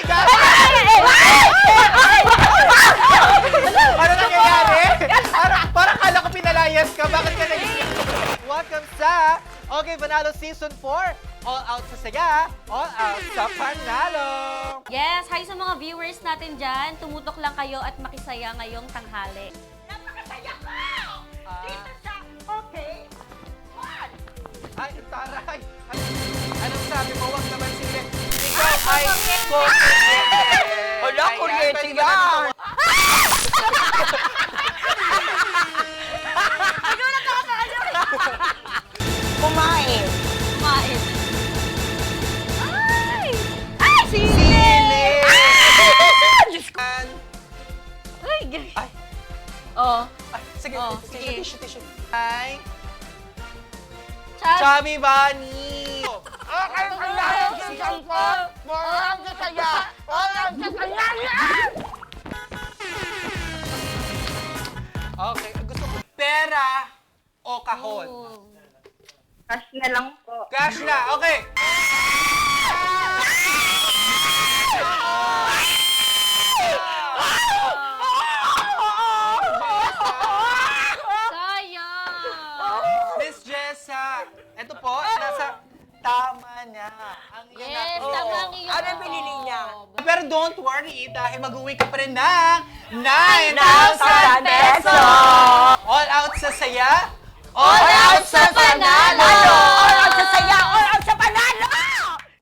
my God! Ano nangyayari? Parang kala ko pinalayas ka. Bakit ka naging... Welcome sa Okay Panalo Season 4. All out sa saya, all out sa panalo. Yes, hi sa mga viewers natin dyan. Tumutok lang kayo at makisaya ngayong tanghali. Napakasaya ko! Dito sa Okay One! Ay, taray. Anong sabi mo? Wag naman sila. Ikaw ay Wala, kuryente yan! Kumain. Kumain. Ay! Ay! Sili! Sili! Diyos ko. Ay, galing. Ay. Oh. Ay, sige, Oh, sige. sige. Tissue. Ay, Chad. Chubby Bunny! Okay, panalo Season 4. Walang kasaya. Walang kasayangan! Okay, gusto ko pera o kahon? Oh. Cash na lang po. Cash na, okay. Sayang. Miss Jessa, ito po, nasa tama na. Ang Yes, iyong- tama ang iyong Ano pinili niya? Pero don't worry, dahil mag-uwi ka pa rin ng 9,000 pesos! All out sa saya, All out sa panalo!